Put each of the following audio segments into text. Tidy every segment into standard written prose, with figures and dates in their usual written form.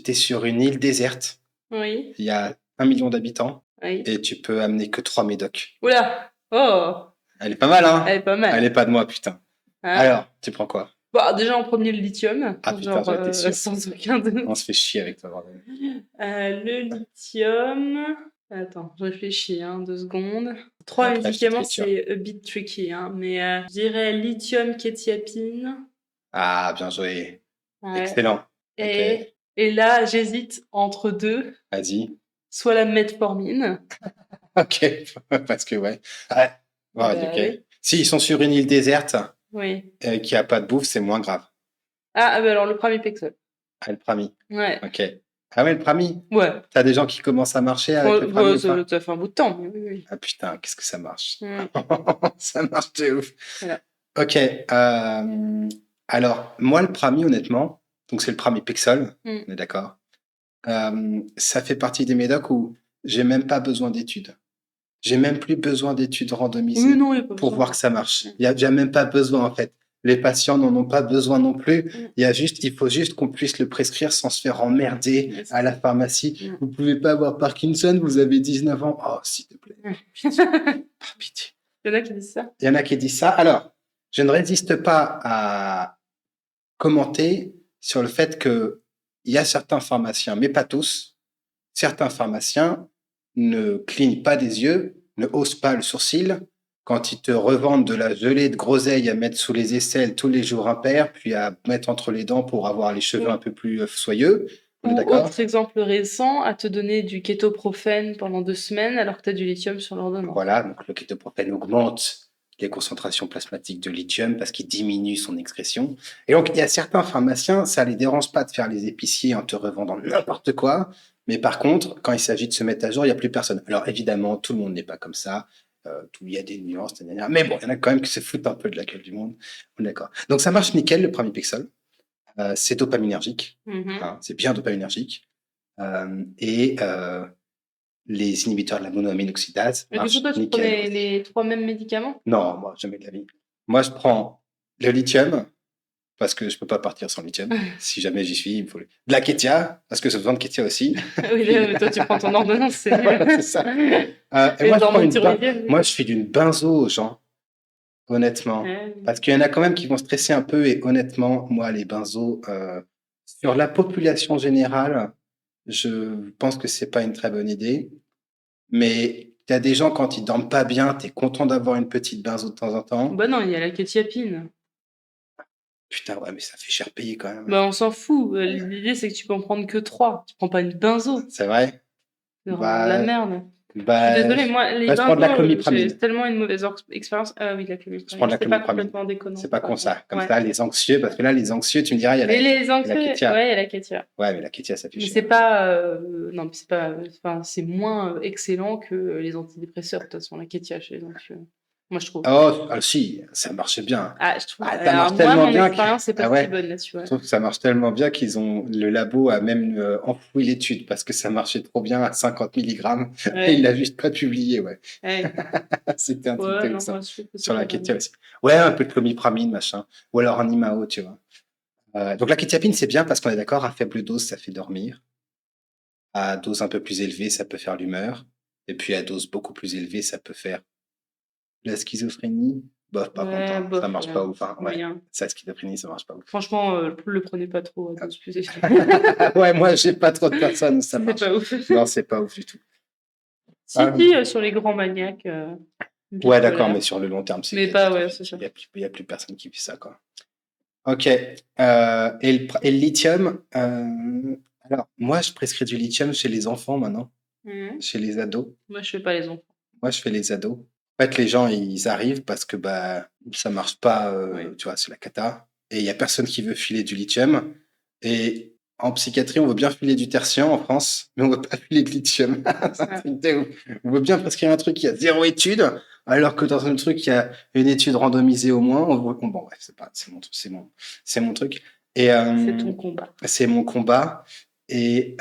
tu es sur une île déserte, Oui. il y a 1 million d'habitants, Oui. et tu peux amener que 3 médocs. Oula! Oh! Elle est pas mal, hein? Elle est pas mal. Elle est pas de moi, putain. Hein? Alors, tu prends quoi? Bah, déjà en premier le lithium, Ah putain, j'en étais sûr. sans aucun doute. On se fait chier avec toi, bordel. Le lithium. Attends, je réfléchis 2 secondes. 3 Après, médicaments, je t'écris, c'est a bit tricky, mais je dirais lithium, kétiapine. Ah, bien joué. Ouais. Excellent. Ok, Et là, j'hésite entre 2. vas-y. Soit la metformine. Ok, parce que ouais. Ouais, Bah ok. oui. S'ils sont sur une île déserte Oui. qui a pas de bouffe, c'est moins grave. Ah bah alors le pramipexole. Ah, le Prami. Ouais. Ok. Ah ouais, le Prami. Ouais. T'as des gens qui commencent à marcher avec le Prami ou pas? Ça fait un bout de temps, mais oui. Ah putain, qu'est-ce que ça marche. Mm. Ça marche de ouf. Voilà. Ok. Alors, moi, le Prami, honnêtement, donc c'est le Pramipexole, on est d'accord. Ça fait partie des médocs où j'ai même pas besoin d'études. J'ai même plus besoin d'études randomisées Oui, non, y a pas pour besoin. voir que ça marche. Il y a même pas besoin, en fait. Les patients n'en ont pas besoin non plus. Il faut juste qu'on puisse le prescrire sans se faire emmerder à la pharmacie. Vous pouvez pas avoir Parkinson, vous avez 19 ans. Oh, s'il te plaît. Par pitié. Il y en a qui disent ça. Il y en a qui disent ça. Alors, je ne résiste pas à commenter sur le fait que il y a certains pharmaciens, mais pas tous, certains pharmaciens ne clignent pas des yeux, ne haussent pas le sourcil quand ils te revendent de la gelée de groseille à mettre sous les aisselles tous les jours impair, puis à mettre entre les dents pour avoir les cheveux un peu plus soyeux. On est Ou d'accord? autre exemple récent, à te donner du kétoprophène pendant 2 semaines alors que tu as du lithium sur l'ordonnance. Voilà, donc le kétoprophène augmente les concentrations plasmatiques de lithium parce qu'il diminue son excrétion. Et donc, il y a certains pharmaciens, ça les dérange pas de faire les épiciers en te revendant n'importe quoi. Mais par contre, quand il s'agit de se mettre à jour, il n'y a plus personne. Alors évidemment, tout le monde n'est pas comme ça. Il y a des nuances, mais bon, il y en a quand même qui se foutent un peu de la gueule du monde. On est d'accord. Donc ça marche nickel, le pramipexole. C'est dopaminergique. Hein, c'est bien dopaminergique. Les inhibiteurs de la monoamine oxydase Et du marchent coup, toi, tu nickel. prenais les 3 mêmes médicaments? Non, moi, jamais de la vie. Moi, je prends le lithium, parce que je peux pas partir sans lithium. Si jamais j'y suis, il me faut de la kétia, parce que j'ai besoin de kétia aussi. Oui, mais toi, tu prends ton ordonnance, c'est Voilà, c'est ça. Et moi, je fais d'une benzo aux gens, honnêtement. Parce qu'il y en a quand même qui vont stresser un peu, et honnêtement, moi, les benzos, sur la population générale, je pense que c'est pas une très bonne idée. Mais tu as des gens, quand ils dorment pas bien, tu es content d'avoir une petite benzo de temps en temps. Bah non, il y a la kétiapine. Putain, ouais, mais ça fait cher payer quand même. Bah on s'en fout. L'idée, c'est que tu peux en prendre que 3. Tu prends pas une benzo. C'est vrai? C'est vraiment de la merde. Je suis Bah, désolée, moi, les je prends de la benzos, clomipramide. j'ai tellement une mauvaise expérience. Ah oui, la clomipramide. Je prends de la C'est pas clomipramide. complètement déconnant. C'est pas con ça. Comme Ouais. ça, les anxieux, parce que là, les anxieux, tu me diras, il y a Mais les il y a anxieux, la kétia. ouais, il y a la kétia. Ouais, mais la kétia, ça fait Mais cher. c'est pas, non, mais c'est pas, enfin, c'est moins excellent que les antidépresseurs, de toute façon, la kétia chez les anxieux. Moi, je trouve. Oh, si, ça marchait bien. Ah, je trouve. Ça Alors, marche moi, tellement mon bien expérience, c'est pas Ah ouais. si bonne là-dessus. Je Ouais. trouve que ça marche tellement bien qu'ils ont, le labo a même enfoui l'étude parce que ça marchait trop bien à 50 mg et il l'a juste pas publié, ouais. C'était un truc de non, ça. moi, je trouve que Sur c'est la pas kétia bon. aussi. Ouais, un peu de clomipramine, machin. Ou alors un IMAO, tu vois. Donc la kétiapine, c'est bien parce qu'on est d'accord, à faible dose, ça fait dormir. À dose un peu plus élevée, ça peut faire l'humeur. Et puis à dose beaucoup plus élevée, ça peut faire la schizophrénie. Bof, par contre, hein, bof, ça marche pas ouf. Hein. Ouais, moyen. ça, la schizophrénie, ça marche pas ouf. Franchement, le prenez pas trop à dose plus élevée. Ouais, moi, j'ai pas trop de personnes où ça marche. C'est pas ouf. Non, c'est pas ouf du tout. Si, sur les grands maniaques. Ouais, d'accord, mais sur le long terme, c'est mais pas, ouais, c'est ça. Il y a plus personne qui fait ça, quoi. Ok. Et le lithium, alors, moi, je prescris du lithium chez les enfants maintenant, chez les ados. Moi, je fais pas les enfants. Moi, je fais les ados. En fait, les gens, ils arrivent parce que bah, ça marche pas, tu vois, c'est la cata. Et il y a personne qui veut filer du lithium. Et en psychiatrie, on veut bien filer du tertien en France, mais on veut pas filer de lithium. C'est un truc de ouf. On veut bien prescrire un truc qui a 0 étude, alors que dans un truc, il y a une étude randomisée au moins. Bon, bref, c'est mon truc. Et, c'est ton combat. C'est mon combat. Et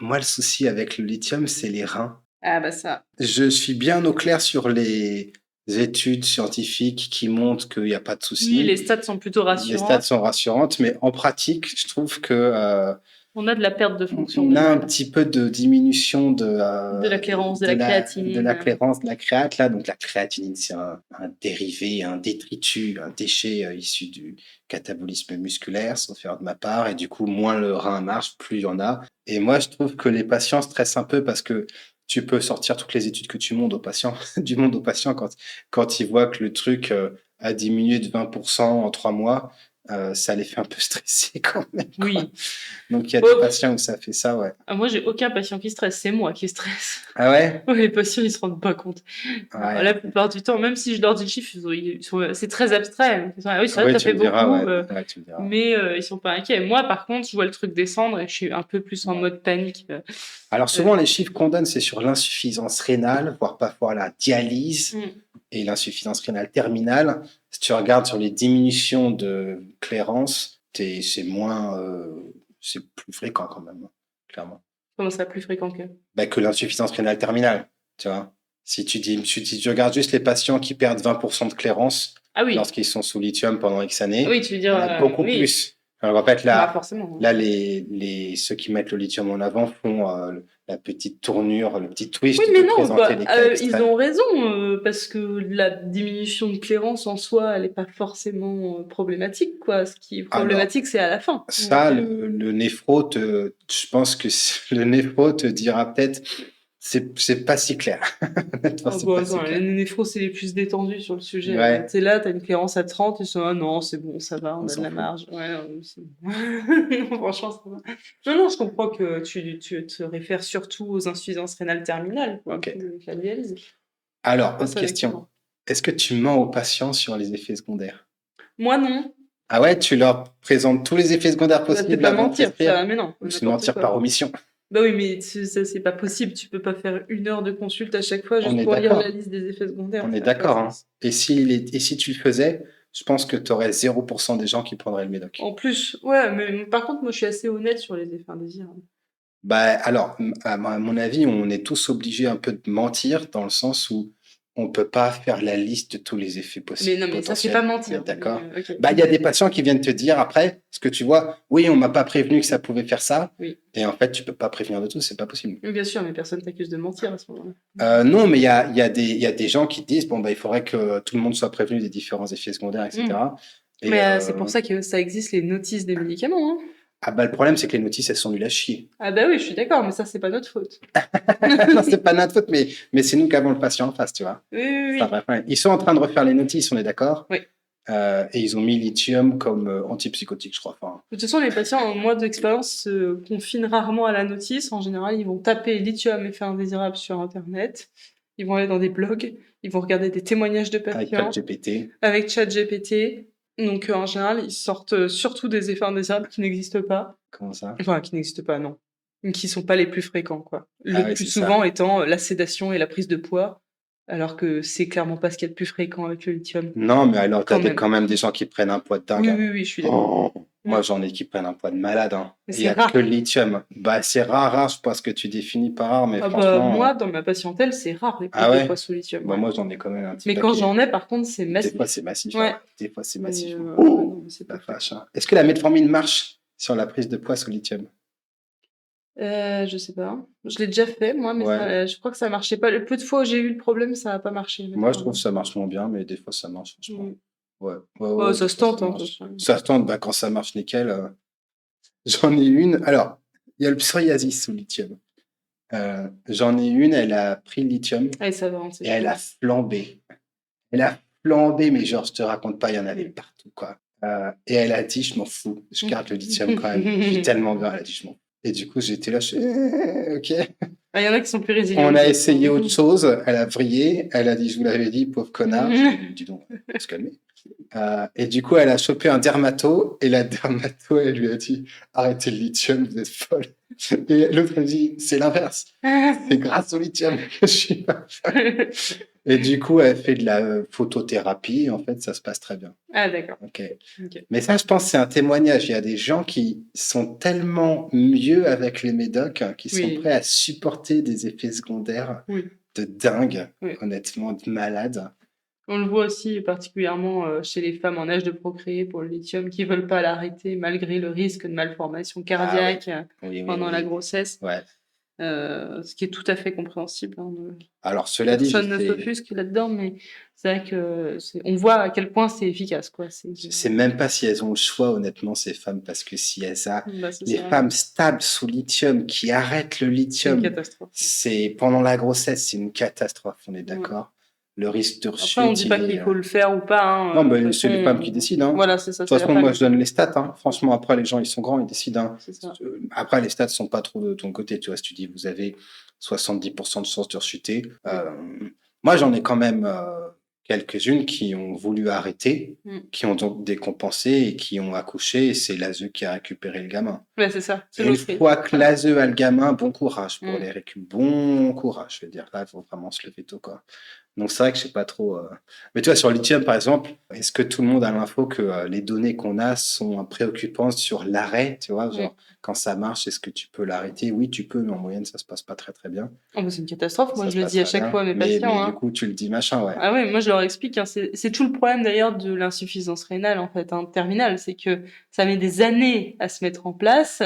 moi, le souci avec le lithium, c'est les reins. Ah bah ça. Je suis bien au clair sur les études scientifiques qui montrent qu'il n'y a pas de souci. Oui, les stats sont plutôt rassurantes. Les stats sont rassurantes, mais en pratique, je trouve que On a de la perte de fonction. On a un petit peu de diminution De la clairance, de la créatinine. de la clairance, de la créate, là. Donc, la créatinine, c'est un dérivé, un détritus, un déchet issu du catabolisme musculaire, sauf erreur de ma part. Et du coup, moins le rein marche, plus il y en a. Et moi, je trouve que les patients stressent un peu parce que tu peux sortir toutes les études que tu montres aux patients, du monde aux patients quand ils voient que le truc a diminué de 20% en 3 mois. Ça les fait un peu stresser quand même, quoi. Oui. Donc, il y a des patients où ça fait ça, ouais. Ah, moi, j'ai aucun patient qui stresse, c'est moi qui stresse. Ah ouais? Ouais, les patients, ils se rendent pas compte. Ouais. La plupart du temps, même si je leur dis le chiffre, c'est très abstrait. Ils sont, ah oui, c'est vrai Ouais, que ça tu fait me diras, beaucoup, ouais, tu me diras. mais ils sont pas inquiets. Moi, par contre, je vois le truc descendre et je suis un peu plus en mode panique. Alors souvent, les chiffres qu'on donne, c'est sur l'insuffisance rénale, voire parfois la dialyse et l'insuffisance rénale terminale. Si tu regardes sur les diminutions de clairance, c'est plus fréquent quand même, clairement. Comment ça, plus fréquent que? Que l'insuffisance rénale terminale, tu vois. Si tu regardes juste les patients qui perdent 20% de clairance lorsqu'ils sont sous lithium pendant X années, oui, tu veux dire, il y en a beaucoup plus. Alors, en fait, forcément. là ceux qui mettent le lithium en avant font la petite tournure, le petit twist oui, mais de non, présenter les cas ils extrêmes. ont raison, parce que la diminution de clairance en soi, elle n'est pas forcément problématique, quoi. Ce qui est problématique, c'est à la fin. Ça, le néphro, je pense que le néphro te dira peut-être, c'est pas si clair. Les néphros, c'est les plus détendus sur le sujet. Ouais. T'es là, t'as une clairance à 30, ils sont ah non, c'est bon, ça va, on a de la marge. Ouais, c'est bon. Non, franchement, ça va. Non, je comprends que tu te réfères surtout aux insuffisances rénales terminales, quoi, Ok. la dialyse. Alors, autre question. Est-ce que tu mens aux patients sur les effets secondaires? Moi, non. Ah ouais, tu leur présentes tous les effets secondaires possibles. C'est pas mentir, ça, mais non. C'est mentir par omission. Bah oui, mais ça, c'est pas possible. Tu peux pas faire 1 heure de consulte à chaque fois juste On est pour lire d'accord. la liste des effets secondaires. On est d'accord. Hein. Et si tu le faisais, je pense que tu aurais 0% des gens qui prendraient le médoc. En plus, ouais, mais par contre, moi, je suis assez honnête sur les effets indésirables. Alors, à mon avis, on est tous obligés un peu de mentir dans le sens où on peut pas faire la liste de tous les effets possibles. Mais non, mais ça, c'est pas mentir. D'accord. Okay. Il y a des patients qui viennent te dire après, ce que tu vois, oui, on m'a pas prévenu que ça pouvait faire ça. Oui. Et en fait, tu peux pas prévenir de tout, c'est pas possible. Oui, bien sûr, mais personne t'accuse de mentir à ce moment-là. Non, mais il y a des gens qui disent, il faudrait que tout le monde soit prévenu des différents effets secondaires, etc. Mais c'est pour ça que ça existe les notices des médicaments. Hein. Le problème, c'est que les notices, elles sont nulles à chier. Ah bah oui, je suis d'accord, mais ça, c'est pas notre faute. Non, c'est pas notre faute, mais c'est nous qui avons le patient en face, tu vois. Oui. Ils sont en train de refaire les notices, on est d'accord? Oui. Et ils ont mis lithium comme antipsychotique, je crois. Enfin, de toute façon, les patients en mois d'expérience se confinent rarement à la notice. En général, ils vont taper lithium effet indésirable sur Internet. Ils vont aller dans des blogs. Ils vont regarder des témoignages de patients. Avec ChatGPT. Donc, en général, ils sortent surtout des effets indésirables qui n'existent pas. Comment ça? Enfin, qui n'existent pas, non. Qui sont pas les plus fréquents, quoi. Le plus souvent étant la sédation et la prise de poids. Alors que c'est clairement pas ce qu'il y a de plus fréquent avec le lithium. Non, mais alors, t'as quand même des gens qui prennent un poids de dingue. Oui, je suis d'accord. Moi, j'en ai qui prennent un poids de malade. Hein. Il n'y a que le lithium. C'est rare, je sais pas ce que tu définis par rare, mais franchement... moi, dans ma patientèle, c'est rare les prises de poids sous lithium. Moi, j'en ai quand même un petit peu. Mais quand j'en ai, par contre, c'est massif. Des fois, c'est massif. Ouais. Des fois, c'est massif. C'est la vache. Hein. Est-ce que la metformine marche sur la prise de poids sous lithium? Je sais pas. Je l'ai déjà fait, moi, mais je crois que ça marchait pas. Le peu de fois où j'ai eu le problème, ça n'a pas marché. Moi, je trouve que ça marche moins bien, mais des fois, ça marche, franchement. Ça se tente. Ça se tente, quand ça marche nickel. J'en ai une. Alors, il y a le psoriasis sous lithium. J'en ai une, elle a pris le lithium et elle a flambé. Elle a flambé, mais genre, je te raconte pas, il y en avait partout, quoi. Et elle a dit, je m'en fous, je garde le lithium quand même. Je suis tellement bien, elle a dit, je m'en fous. Et du coup, j'étais là, ok. Il y en a qui sont plus résilients. On a essayé autre chose, elle a vrillé, elle a dit, je vous l'avais dit, pauvre connard. Dis donc, on se calmer. Et du coup, elle a chopé un dermato, et la dermato, elle lui a dit, arrêtez le lithium, vous êtes folle. Et l'autre, elle dit, c'est l'inverse. C'est grâce au lithium que je suis pas folle. Et du coup, elle fait de la photothérapie. En fait, ça se passe très bien. Ah, d'accord. Okay. Mais ça, je pense, c'est un témoignage. Il y a des gens qui sont tellement mieux avec les médocs, qui sont prêts à supporter des effets secondaires de dingue, honnêtement, de malade. On le voit aussi particulièrement chez les femmes en âge de procréer pour le lithium qui veulent pas l'arrêter malgré le risque de malformation cardiaque pendant la grossesse. Ouais. Ce qui est tout à fait compréhensible. Alors, cela dit, personne ne s'offusque là-dedans, mais c'est vrai que on voit à quel point c'est efficace, quoi. Je sais même pas si elles ont le choix, honnêtement, ces femmes, parce que si elles les femmes stables sous lithium qui arrêtent le lithium, c'est une catastrophe. Pendant la grossesse, c'est une catastrophe, on est d'accord. Le risque de rechute. Après, on dit pas qu'il faut le faire ou pas. Hein, non, mais c'est les femmes qui décident. Hein. Voilà, c'est ça. De toute façon, moi, je donne les stats. Hein. Franchement, après, les gens, ils sont grands, ils décident. Hein. Ça. Après, les stats sont pas trop de ton côté. Tu vois, si tu dis, vous avez 70% de chances de rechuter. Moi, j'en ai quand même quelques-unes qui ont voulu arrêter, qui ont donc décompensé et qui ont accouché. Et c'est l'ASE qui a récupéré le gamin. Ouais, c'est ça. Et une fois que l'ASE a le gamin, bon courage pour les récup. Bon courage, je veux dire. Là, il faut vraiment se lever tôt, quoi. Donc, c'est vrai que je sais pas trop. Mais tu vois, sur le lithium, par exemple, est-ce que tout le monde a l'info que les données qu'on a sont préoccupantes sur l'arrêt, tu vois, genre, quand ça marche, est-ce que tu peux l'arrêter? Oui, tu peux, mais en moyenne, ça se passe pas très, très bien. Oh, bah, c'est une catastrophe. Moi, je le dis à chaque fois à mes patients. Mais du coup, tu le dis, machin, ouais. Ah ouais, moi, je leur explique. Hein, c'est tout le problème, d'ailleurs, de l'insuffisance rénale, en fait, terminale. C'est que ça met des années à se mettre en place.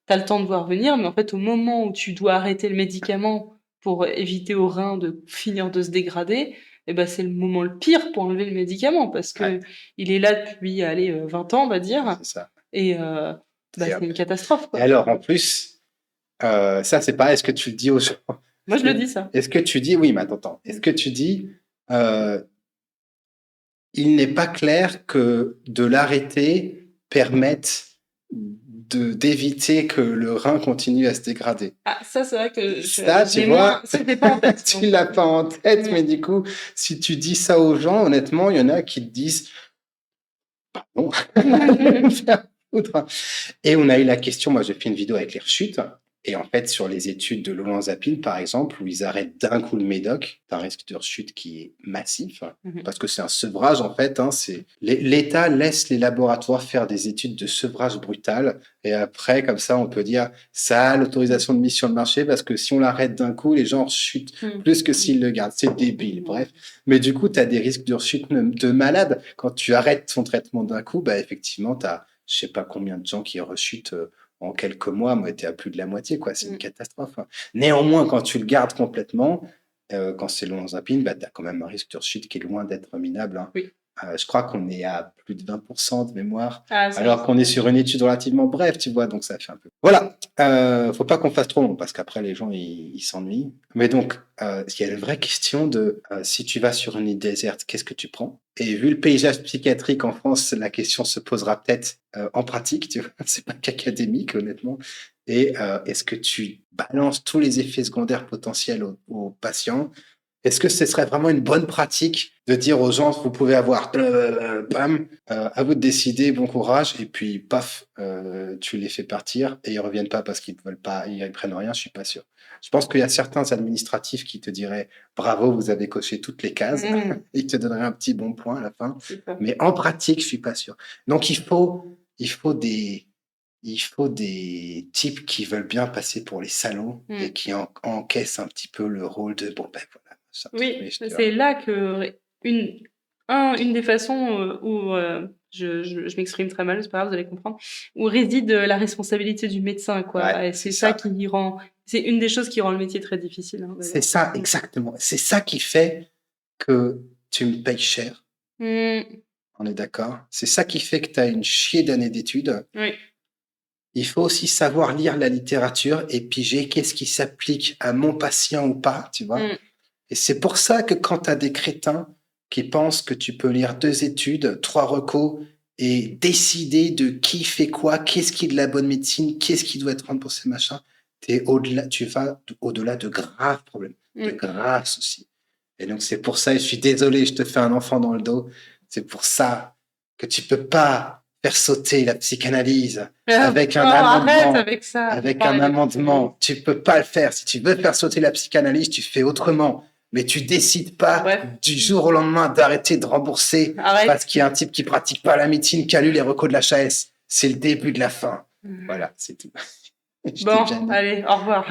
T'as le temps de voir venir, mais en fait, au moment où tu dois arrêter le médicament pour éviter au rein de finir de se dégrader, eh ben, c'est le moment le pire pour enlever le médicament parce que il est là depuis 20 ans, on va dire. C'est ça. Et c'est une catastrophe, quoi. Et alors, en plus, ça, c'est pareil, est-ce que tu le dis aux gens? Moi, je le dis, ça. Est-ce que tu dis, oui, mais attends, est-ce que tu dis, il n'est pas clair que de l'arrêter permette d'éviter que le rein continue à se dégrader. Ah, ça, c'est vrai que ça, tu vois, c'était pas en tête. tu l'as pas en tête, mais du coup, si tu dis ça aux gens, honnêtement, il y en a qui te disent, pardon, et on a eu la question, moi j'ai fait une vidéo avec les rechutes, et en fait sur les études de l'olanzapine par exemple, où ils arrêtent d'un coup le médoc, t'as un risque de rechute qui est massif, parce que c'est un sevrage en fait, hein, l'État laisse les laboratoires faire des études de sevrage brutal, et après comme ça on peut dire, ça a l'autorisation de mise sur le marché, parce que si on l'arrête d'un coup, les gens rechutent plus que s'ils le gardent, c'est débile, bref. Mais du coup, t'as des risques de rechute de malade. Quand tu arrêtes ton traitement d'un coup, bah effectivement, t'as je sais pas combien de gens qui rechutent en quelques mois. Moi, t'es à plus de la moitié, quoi. C'est une catastrophe. Hein. Néanmoins, quand tu le gardes complètement, quand c'est l'olanzapine, bah, t'as quand même un risque de rechute qui est loin d'être minable. Hein. Oui. Je crois qu'on est à plus de 20% de mémoire, alors qu'on est sur une étude relativement brève, tu vois, donc ça fait un peu. Voilà, faut pas qu'on fasse trop long, parce qu'après les gens ils s'ennuient. Mais donc, il y a une vraie question de si tu vas sur une île déserte, qu'est-ce que tu prends? Et vu le paysage psychiatrique en France, la question se posera peut-être en pratique, tu vois, c'est pas qu'académique honnêtement. Et est-ce que tu balances tous les effets secondaires potentiels aux patients? Est-ce que ce serait vraiment une bonne pratique de dire aux gens, vous pouvez avoir, bam, à vous de décider, bon courage, et puis paf, tu les fais partir et ils reviennent pas parce qu'ils ne veulent pas, ils prennent rien, je suis pas sûr. Je pense qu'il y a certains administratifs qui te diraient, bravo, vous avez coché toutes les cases, ils te donneraient un petit bon point à la fin. Mais en pratique, je suis pas sûr. Donc il faut des types qui veulent bien passer pour les salauds et qui encaissent un petit peu le rôle de bon ben voilà. Oui, c'est là que une des façons où je m'exprime très mal, c'est pas grave, vous allez comprendre, où réside la responsabilité du médecin, quoi. Ouais, et c'est ça qui rend, c'est une des choses qui rend le métier très difficile. Hein, c'est ça, exactement. C'est ça qui fait que tu me payes cher. On est d'accord? C'est ça qui fait que tu as une chier d'années d'études. Oui. Il faut aussi savoir lire la littérature et piger qu'est-ce qui s'applique à mon patient ou pas, tu vois. Et c'est pour ça que quand tu as des crétins qui pensent que tu peux lire 2 études, 3 recos et décider de qui fait quoi, qu'est-ce qui est de la bonne médecine, qu'est-ce qui doit être remboursé, machin, tu vas au-delà de graves problèmes, de graves soucis. Et donc c'est pour ça, et je suis désolé, je te fais un enfant dans le dos, c'est pour ça que tu peux pas faire sauter la psychanalyse avec un amendement. Avec ça. Avec un amendement, tu peux pas le faire. Si tu veux faire sauter la psychanalyse, tu fais autrement. Mais tu décides pas du jour au lendemain d'arrêter de rembourser parce qu'il y a un type qui pratique pas la médecine, qui a lu les recos de l'HAS. C'est le début de la fin. Voilà, c'est tout. Bon, allez, au revoir.